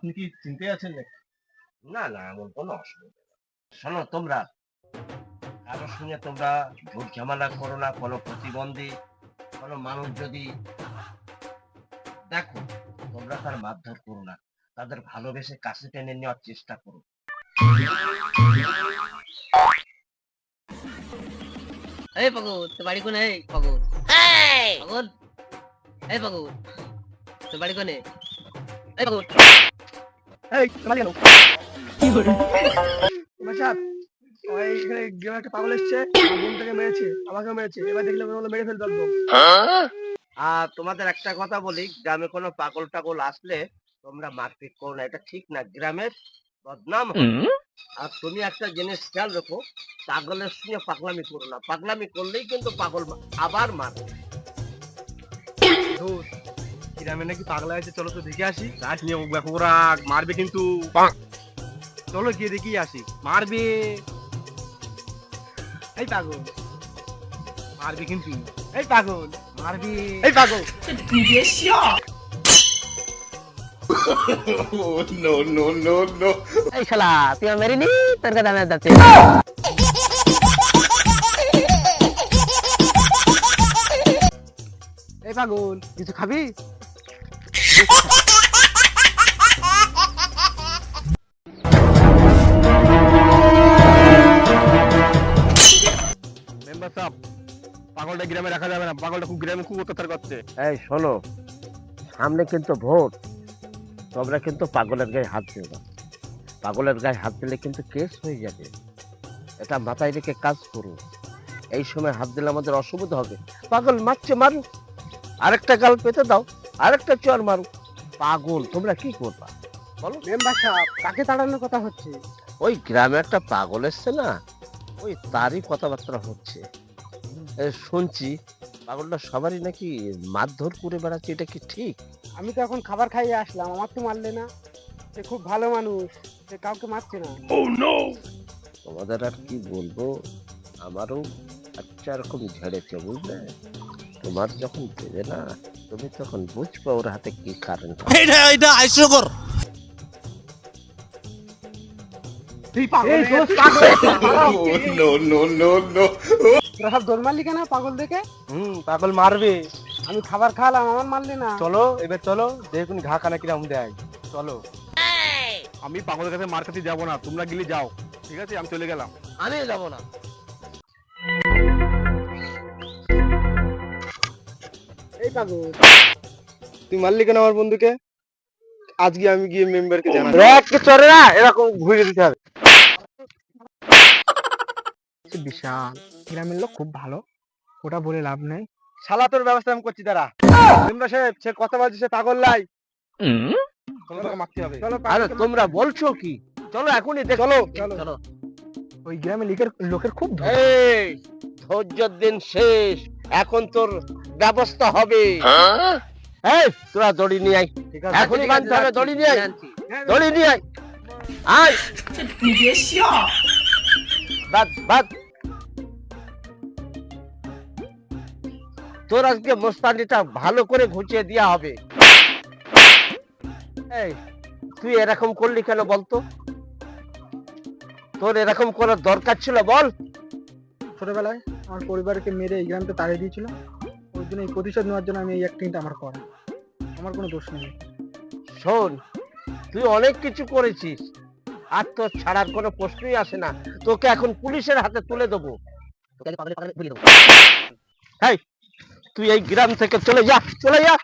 আপনি কি চিনতে আছেন নাকি? না না, এমন কোনো অসুবিধা নেই। শোনো, তোমরা কারোর সঙ্গে তোমরা ঝুট ঝামেলা করো না। কোনো প্রতিবন্ধী কোনো মানুষ যদি দেখো, তোমরা তার মারধর করো না, তাদের ভালোবেসে কাছে টেনে নেওয়ার চেষ্টা করো। এই পাগল, তোর বাড়ি কোনে? এই পাগল, পাগল, এই পাগল, তোর বাড়ি কোনে? এই পাগল, এই তোমার গেল বাচ্চা, ওই এখানে গ্রামে একটা পাগল এসেছে, আমার বোনটাকে মেরেছে, আমাকেও মেরেছে। এবার দেখলে মনে হলো মেরে ফেলতে পারবো। আর তোমাদের একটা কথা বলি, গ্রামে কোনো পাগল টাগল আসলে তোমরা মারপিট করো না, এটা ঠিক না, গ্রামের বদনাম হবে। আর তুমি একটা জিনিস খেয়াল রাখো, পাগলের সঙ্গে পাগলামি করো না, পাগলামি করলেই কিন্তু পাগল আবার মারবে। ধুর, গ্রামে নাকি পাগলা আছে, চলো তো দেখে আসি। গাছ নিয়ে ওরা মারবে কিন্তু, চলো গিয়ে দেখি আসি। মারবে, এই পাগল মারবে কিন্তু, এই পাগল মারবে, এই পাগল। এই শালা, তুই আমার মেরিনি, তোর কথা আমি যাচ্ছি। এই পাগল, কিছু খাবি? মেম্বার সাহেব, পাগলটা গ্রামে রাখা যাবে না, পাগলটা খুব গ্রামে খুব অত্যাচার করছে। এই শোনো, সামনে কিন্তু ভোট, তোমরা কিন্তু পাগলের গায়ে হাত দিও না। পাগলের গায়ে হাত দিলে কিন্তু কেস হয়ে যাবে, এটা মাথায় রেখে কাজ করো। এই সময় হাত দিলে আমাদের অসুবিধা হবে। পাগল মারছে, মারুক, আরেকটা গাল পেতে দাও, আরেকটা চর মারুক। পাগল তোমরা কি করবা বলো? মেম্বার সাহেব, কাকে তাড়ানোর কথা হচ্ছে? ওই গ্রামে একটা পাগল এসছে না, ওই তারই কথাবার্তা হচ্ছে। শুনছি পাগলটা সবারই নাকি মারধর করে বেড়াচ্ছে, এটা কি ঠিক? আমি তো এখন খাবার খাইয়ে আসলাম, আমার তো মারলে না। সে খুব ভালো মানুষ, সে কাউকে মারছে না। তোমাদের আর কি বলবো, আমারও আচ্ছা এরকম ঝেড়েছে, বুঝলে? তোমার যখন দেবে না, তুমি তখন বুঝবে ওর হাতে কি কারেন্ট। এটা হাস্যকর। তোরা সব দৌড় মারলি কেন পাগল দেখে? পাগল মারবে। আমি খাবার খাওয়ালাম, আমার মারলি না। চলো এবার চলো, দেখুন ঘা কানা কিরম দেয়। চলো। আমি পাগলের কাছে মার কাছে যাবো না, তোমরা গেলে যাও, ঠিক আছে? আমি চলে গেলাম। আমি যাবো না। এই পাগল, তুই মারলি কেন আমার বন্ধুকে? আজকে আমি গিয়ে মেম্বারকে জানাবো। রকে চড়ে না, এরকম ঘুরে দিতে হবে। বিশাল গ্রামের লোক খুব ভালো, ওটা বলে লাভ নেই। শালা তোর ব্যবস্থা আমি করছি, দাঁড়া। মেম্বার সাহেব, সে কথা বলছে, সে পাগল লাই। তোকে মারতে হবে। চলো, আরে তোমরা বলছো কি? চলো এখনই দেখ। চলো চলো। ওই গ্রামে লোকের খুব এই ধৈর্যের দিন শেষ, এখন তোর ব্যবস্থা হবে। এই তোরা দড়ি নিয়ে আয়, এখনই বাঁধতে হবে। দড়ি নিয়ে আয়, দড়ি নিয়ে আয়, আয় বাদ বাদ। তোর আজকে মোস্তানিটা ভালো করে ঘুচিয়ে দেওয়া হবে। এই তুই এরকম করলি কেন বলতো? তোর এরকম করার দরকার ছিল বল? ছোটবেলায় আমার পরিবারকে মেরে এই গ্রামটা তাড়িয়ে দিয়েছিল, ওই জন্য এই প্রতিশোধ নেওয়ার জন্য আমি এই অ্যাক্টিংটা আমার করা। আমার কোনো দোষ নেই। শোন, তুই অনেক কিছু করেছিস, আর তোর ছাড়ার কোনো প্রশ্নই আসে না। তোকে এখন পুলিশের হাতে তুলে দেবো। হেই, তুই এই গ্রাম থেকে চলে যা, চলে যা।